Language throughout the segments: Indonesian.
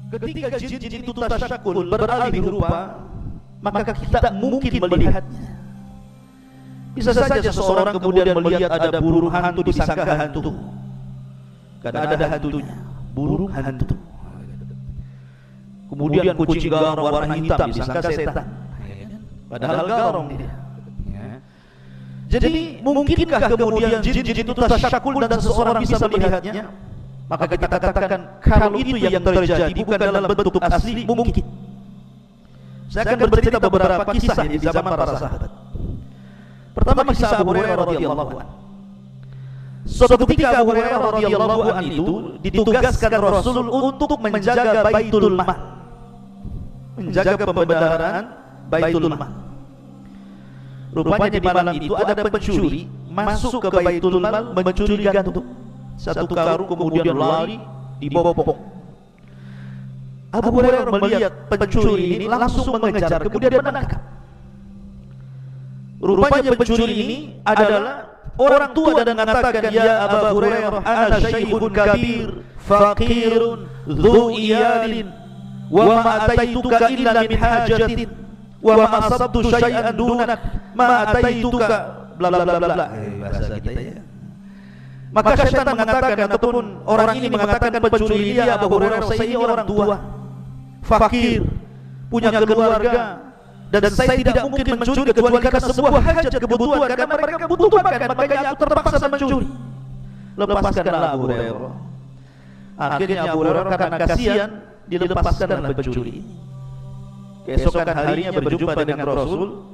Ketika jin-jin itu tasyakul beralih rupa, maka kita mungkin melihatnya. Bisa saja seseorang kemudian melihat ada burung hantu disangka hantu, karena ada hantunya, burung hantu. Kemudian kucing garong warna hitam disangka setan, padahal garong dia. Jadi mungkinkah kemudian jin-jin itu tasyakul dan seseorang bisa melihatnya? Maka kita katakan kalau itu yang terjadi bukan dalam bentuk asli, mungkin. Saya akan bercerita beberapa kisah di zaman para sahabat. Pertama, kisah Abu Hurairah radhiyallahu anhu. Suatu ketika Abu Hurairah radhiyallahu anhu itu ditugaskan Rasul untuk menjaga Baitul Mal, menjaga pembendaharaan Baitul Mal. Rupanya di malam itu ada pencuri masuk ke Baitul Mal mencuri gantung. Satu karung kemudian lari dibopong. Abu Hurairah melihat pencuri ini langsung mengejar, kemudian menangkap. Rupanya pencuri ini adalah orang tua dan mengatakan, ya Abu Hurairah, ana syaikhun kabir, faqirun, dhu iyalin, wa ma ataituka illa min hajatin, wa ma asabtu syai'an dunak, ma ataituka bla bla bla bla. Bahasa kita ya. Maka syaitan mengatakan, ataupun orang ini mengatakan pencuri dia, Abu Hurairah, saya ini orang tua, fakir, punya keluarga, dan saya tidak mungkin mencuri kecuali karena sebuah hajat kebutuhan, karena mereka butuh makan, makanya aku terpaksa mencuri. Lepaskanlah Abu Hurairah. Akhirnya Abu Hurairah karena kasihan dilepaskan oleh pencuri. Keesokan harinya berjumpa dengan Rasul.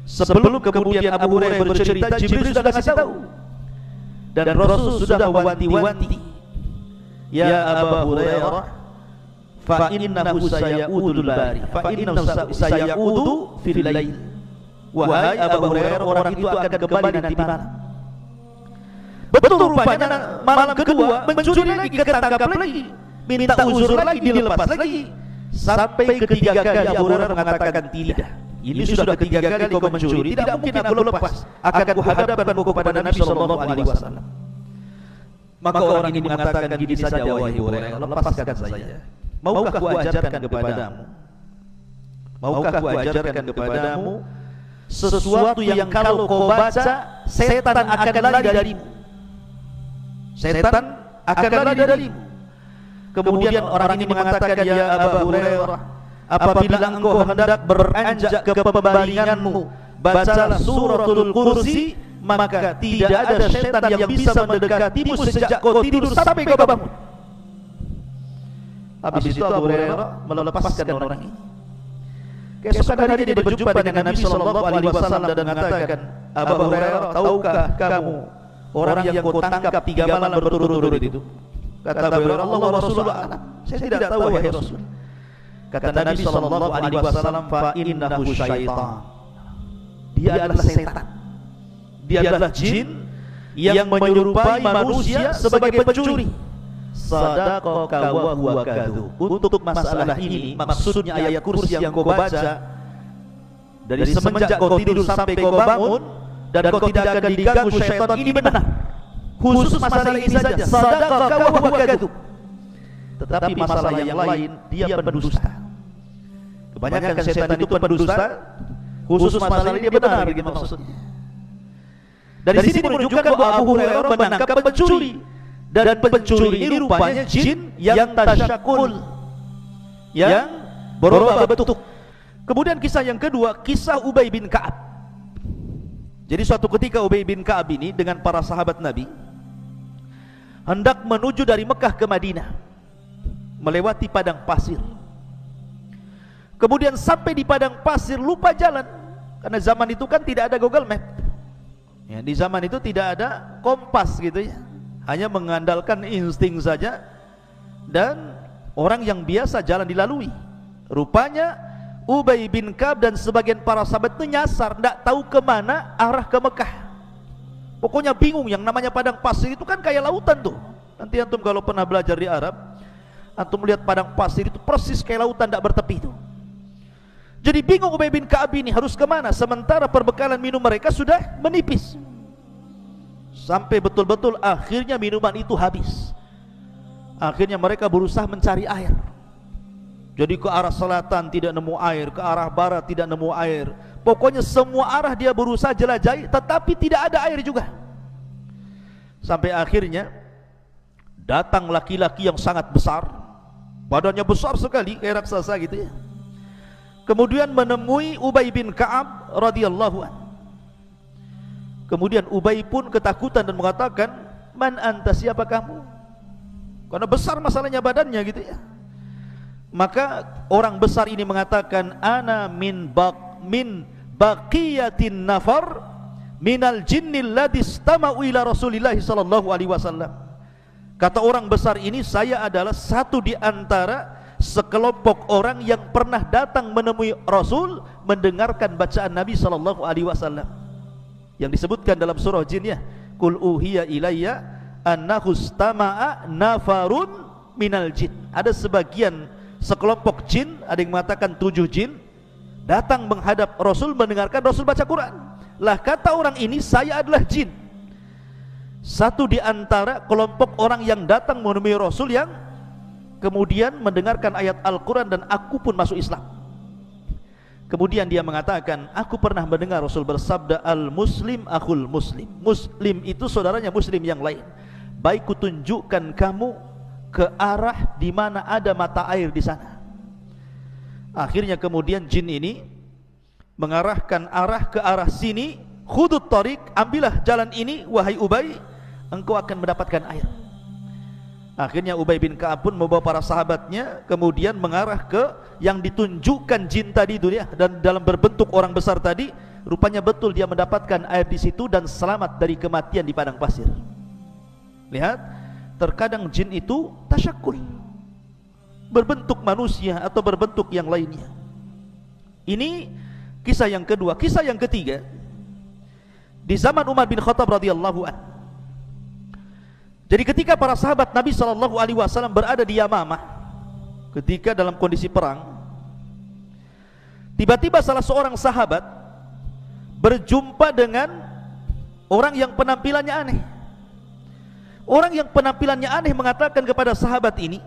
Sebelum kemudian Abu Hurairah bercerita, Jibril sudah kasih tahu. Dan Rasul sudah mewanti-wanti, ya Abu Hurairah, fa innahu sayaudu bari, fa innahu sayaudu fil lail. Wahai Abu Hurairah, orang itu akan kembali nanti malam. Betul, rupanya malam kedua mencuri lagi, ketangkap lagi, minta uzur lagi, dilepas lagi. Sampai ketiga kali Abu Hurairah mengatakan, tidak, ini sudah ketiga kali kau mencuri, tidak mungkin aku lepas, akan kuhadapkan kepada Nabi SAW. Maka orang ini mengatakan, gini saja wahai Hurairah, lepaskan saya. Maukah kuajarkan kepadamu, maukah kuajarkan kepadamu sesuatu yang kalau kau baca, setan akan lari darimu, setan akan lari darimu. Kemudian orang ini mengatakan, ya Abu Hurairah, apabila engkau hendak beranjak ke pembaringanmu, bacalah suratul kursi, maka tidak ada setan yang bisa mendekatimu sejak kau tidur sampai kau bangun. Habis itu Abu Hurairah melepaskan orang ini. Keesokan hari dia berjumpa dengan Nabi SAW dan mengatakan, Abu Hurairah, tahukah kamu orang yang kau tangkap 3 malam berturut-turut itu? Kata Abu Hurairah, Allah wa Rasulullah a'lam. Saya tidak tahu wahai Rasul. Kata Nabi SAW, fa innahu syaitan. Dia adalah setan. Dia adalah jin yang menyerupai manusia sebagai pencuri. Sadaqaka wa huwa kadhub. Untuk masalah ini, maksudnya ayat kursi yang kau baca, dari semenjak kau tidur sampai kau bangun, dan kau tidak akan diganggu syaitan, ini benar. Khusus masalah ini saja, sadaqaka wa huwa kadhub. Tetapi masalah yang lain, dia pendusta. Kebanyakan setan itu pendusta. Khusus masalah ini dia benar, gitu maksudnya. Dari sini menunjukkan bahwa Abu Hurairah menangkap pencuri, dan pencuri ini rupanya jin yang tasyakul, yang berubah bentuk. Kemudian kisah yang kedua, kisah Ubay bin Ka'ab. Jadi suatu ketika Ubay bin Ka'ab ini dengan para sahabat Nabi hendak menuju dari Mekah ke Madinah, melewati padang pasir. Kemudian sampai di padang pasir lupa jalan, karena zaman itu kan tidak ada Google Map ya, di zaman itu tidak ada kompas gitu ya, hanya mengandalkan insting saja dan orang yang biasa jalan dilalui. Rupanya Ubay bin Ka'ab dan sebagian para sahabat itu nyasar, tidak tahu kemana arah ke Mekah. Pokoknya bingung, yang namanya padang pasir itu kan kayak lautan tuh. Nanti antum kalau pernah belajar di Arab, antum melihat padang pasir itu persis kayak lautan tidak bertepi tuh. Jadi bingung Ubay bin Ka'ab ini harus kemana, sementara perbekalan minum mereka sudah menipis. Sampai betul-betul akhirnya minuman itu habis. Akhirnya mereka berusaha mencari air. Jadi ke arah selatan tidak nemu air, ke arah barat tidak nemu air. Pokoknya semua arah dia berusaha jelajahi, tetapi tidak ada air juga. Sampai akhirnya datang laki-laki yang sangat besar, badannya besar sekali kayak raksasa gitu ya. Kemudian menemui Ubay bin Ka'ab radhiyallahu anhu. Kemudian Ubay pun ketakutan dan mengatakan, "Man anta, siapa kamu?" Karena besar masalahnya badannya gitu ya. Maka orang besar ini mengatakan, "Ana min baqiyatin nafar minal jinnil ladzi istama'u ila Rasulillah sallallahu alaihi wasallam." Kata orang besar ini, saya adalah satu di antara sekelompok orang yang pernah datang menemui Rasul mendengarkan bacaan Nabi sallallahu alaihi wasallam yang disebutkan dalam surah Jin ya, "Qul uhiya ilayya annahu istama'a nafarun minal jin." Ada sebagian sekelompok jin, ada yang mengatakan 7 jin datang menghadap Rasul mendengarkan Rasul baca Quran. Lah kata orang ini, saya adalah jin, satu di antara kelompok orang yang datang menemui Rasul yang kemudian mendengarkan ayat Al-Quran, dan aku pun masuk Islam. Kemudian dia mengatakan, aku pernah mendengar Rasul bersabda, "Al-Muslim akhul Muslim." Muslim itu saudaranya Muslim yang lain. Baik kutunjukkan kamu ke arah di mana ada mata air di sana. Akhirnya kemudian jin ini mengarahkan arah ke arah sini, "Khudut tariq, ambillah jalan ini wahai Ubay, engkau akan mendapatkan air." Akhirnya Ubay bin Ka'ab pun membawa para sahabatnya kemudian mengarah ke yang ditunjukkan jin tadi itu ya, dan dalam berbentuk orang besar tadi, rupanya betul dia mendapatkan air di situ dan selamat dari kematian di padang pasir. Lihat, terkadang jin itu tasyakul, berbentuk manusia atau berbentuk yang lainnya. Ini kisah yang kedua. Kisah yang ketiga, di zaman Umar bin Khattab radhiyallahu anhu. Jadi ketika para sahabat Nabi sallallahu alaihi wasallam berada di Yamamah ketika dalam kondisi perang, tiba-tiba salah seorang sahabat berjumpa dengan orang yang penampilannya aneh. Orang yang penampilannya aneh mengatakan kepada sahabat ini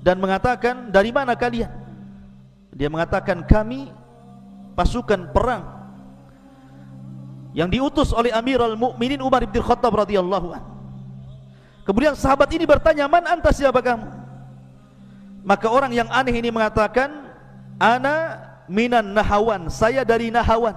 dan mengatakan, "Dari mana kalian?" Dia mengatakan, "Kami pasukan perang yang diutus oleh Amirul Mukminin Umar bin Khattab radhiyallahu anhu." Kemudian sahabat ini bertanya, "Man anta, siapa kamu?" Maka orang yang aneh ini mengatakan, "Ana minan Nahawan, saya dari Nahawan.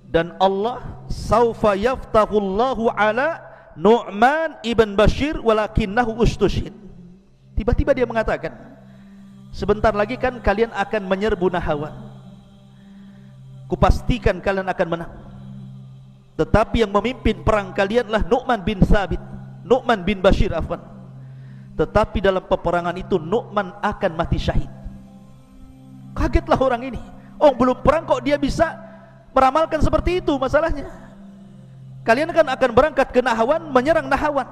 Dan Allah saufa yaftahullahu ala Nu'man ibn Bashir walakinnahu ustushid." Tiba-tiba dia mengatakan, sebentar lagi kan kalian akan menyerbu Nahawan, kupastikan kalian akan menang. Tetapi yang memimpin perang kalianlah Nu'man bin Thabit, Nu'man bin Bashir afwan. Tetapi dalam peperangan itu Nu'man akan mati syahid. Kagetlah orang ini. Oh, belum perang kok dia bisa meramalkan seperti itu masalahnya. Kalian kan akan berangkat ke Nahawan, menyerang Nahawan.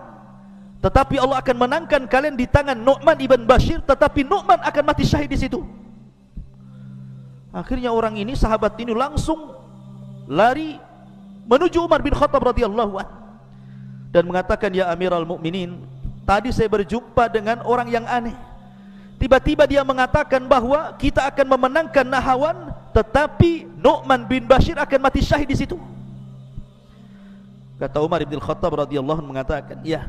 Tetapi Allah akan menangkan kalian di tangan Nu'man ibn Bashir, tetapi Nu'man akan mati syahid di situ. Akhirnya orang ini, sahabat ini langsung lari menuju Umar bin Khattab radhiyallahu anhu dan mengatakan, "Ya Amirul Mukminin, tadi saya berjumpa dengan orang yang aneh. Tiba-tiba dia mengatakan bahwa kita akan memenangkan Nahawan, tetapi Nu'man bin Bashir akan mati syahid di situ." Kata Umar bin Khattab radhiyallahu anhu mengatakan, "Ya,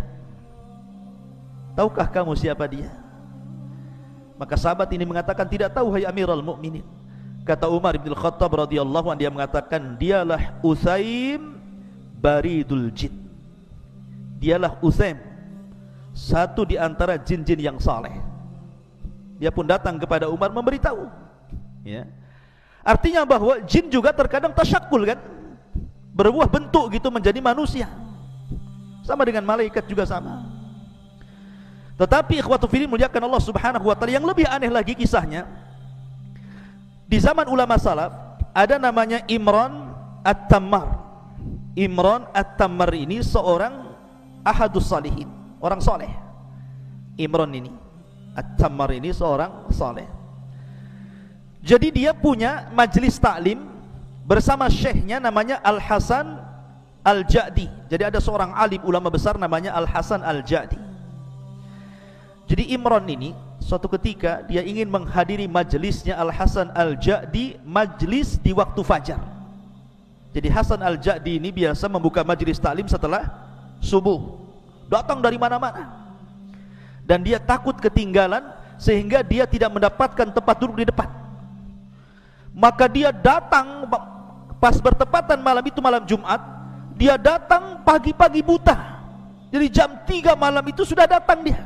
tahukah kamu siapa dia?" Maka sahabat ini mengatakan, "Tidak tahu hai Amirul Mukminin." Kata Umar bin Khattab radhiyallahu anhu, dia mengatakan, "Dialah Usaim baridul jin." Dialah Usaim, satu di antara jin-jin yang saleh. Dia pun datang kepada Umar memberitahu, ya. Artinya bahwa jin juga terkadang tasyakul kan, berbuah bentuk gitu menjadi manusia, sama dengan malaikat juga sama. Tetapi ikhwatu fillah muliakan Allah subhanahu wa ta'ala, yang lebih aneh lagi kisahnya, di zaman ulama salaf ada namanya Imran At-Tammar. Imran At-Tammar ini seorang ahadus salihin, orang soleh. Imran ini At-Tammar ini seorang soleh. Jadi dia punya majelis taklim bersama syekhnya namanya Al-Hasan Al-Ja'di. Jadi ada seorang alim ulama besar namanya Al-Hasan Al-Ja'di. Jadi Imran ini suatu ketika dia ingin menghadiri majelisnya Al-Hasan Al-Ja'di, majlis di waktu fajar. Jadi Hasan Al-Ja'di ini biasa membuka majelis taklim setelah subuh, datang dari mana-mana, dan dia takut ketinggalan sehingga dia tidak mendapatkan tempat duduk di depan. Maka dia datang pas bertepatan malam itu, malam Jumat. Dia datang pagi-pagi buta. Jadi jam 3 malam itu sudah datang dia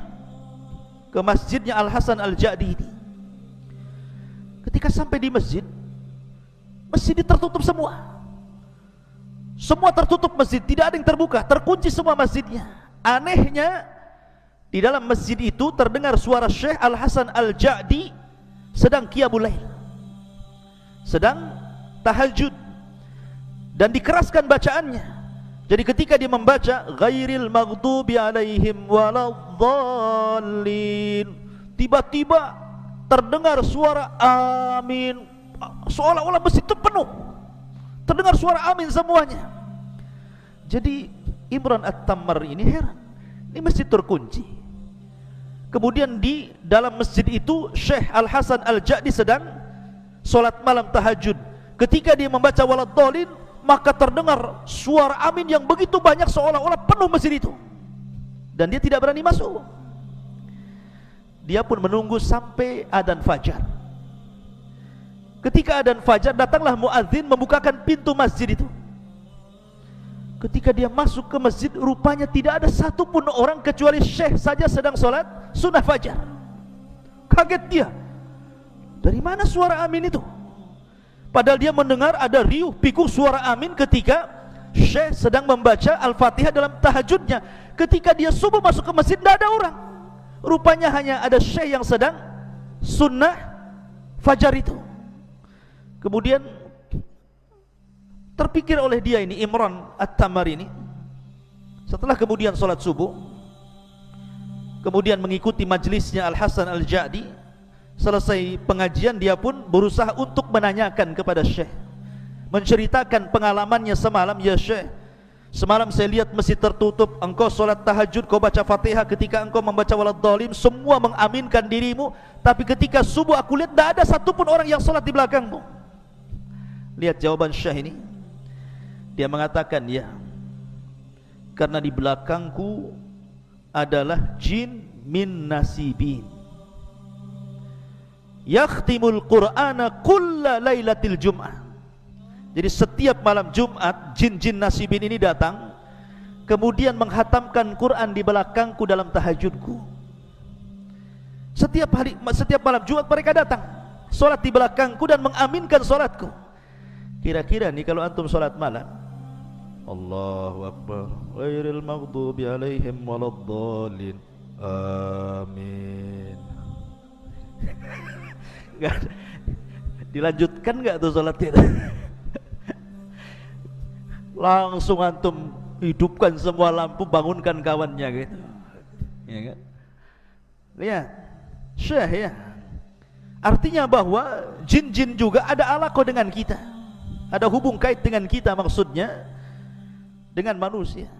ke masjidnya Al-Hasan Al-Ja'di ini. Ketika sampai di masjid, masjid tertutup semua. Semua tertutup masjid, tidak ada yang terbuka, terkunci semua masjidnya. Anehnya, di dalam masjid itu terdengar suara Syekh Al-Hasan Al-Ja'di sedang qiyamul lail, sedang tahajud, dan dikeraskan bacaannya. Jadi ketika dia membaca ghairil maghdubi alaihim waladdallin, tiba-tiba terdengar suara amin, seolah-olah masjid itu penuh, terdengar suara amin semuanya. Jadi Imran At-Tammar ini heran, ini masjid terkunci. Kemudian di dalam masjid itu Syekh Al-Hasan Al-Ja'di sedang solat malam tahajud. Ketika dia membaca waladdallin, maka terdengar suara amin yang begitu banyak seolah-olah penuh masjid itu, dan dia tidak berani masuk. Dia pun menunggu sampai adzan fajar. Ketika adzan fajar, datanglah muadzin membukakan pintu masjid itu. Ketika dia masuk ke masjid, rupanya tidak ada satupun orang kecuali Syekh saja sedang sholat sunnah fajar. Kaget dia, dari mana suara amin itu? Padahal dia mendengar ada riuh pikuk suara amin ketika Syekh sedang membaca Al-Fatihah dalam tahajudnya. Ketika dia subuh masuk ke masjid, tidak ada orang. Rupanya hanya ada Syekh yang sedang sunnah fajar itu. Kemudian terpikir oleh dia ini, Imran At-Tammar ini, setelah kemudian sholat subuh, kemudian mengikuti majelisnya Al-Hasan Al-Ja'di. Selesai pengajian, dia pun berusaha untuk menanyakan kepada Syekh, menceritakan pengalamannya semalam. Ya Syekh, semalam saya lihat masjid tertutup, engkau sholat tahajud, kau baca Fatihah, ketika engkau membaca waladdallin semua mengaminkan dirimu, tapi ketika subuh aku lihat tidak ada satupun orang yang sholat di belakangmu. Lihat jawaban Syekh ini. Dia mengatakan, ya, karena di belakangku adalah jin min nasibin, yakhtimul qur'ana kulla lailatil jum'ah. Jadi setiap malam Jumat, jin-jin nasibin ini datang, kemudian menghatamkan Quran di belakangku dalam tahajudku. Setiap malam Jumat mereka datang, solat di belakangku dan mengaminkan solatku. Kira-kira nih kalau antum solat malam, Allahu Akbar, ghairil maghdubi alaihim waladdallin, amin. Gak, dilanjutkan gak tuh sholatnya? Langsung antum hidupkan semua lampu, bangunkan kawannya gitu, ya kan? Lihat Syekh, ya, artinya bahwa jin-jin juga ada alaqah dengan kita, ada hubung kait dengan kita, maksudnya dengan manusia.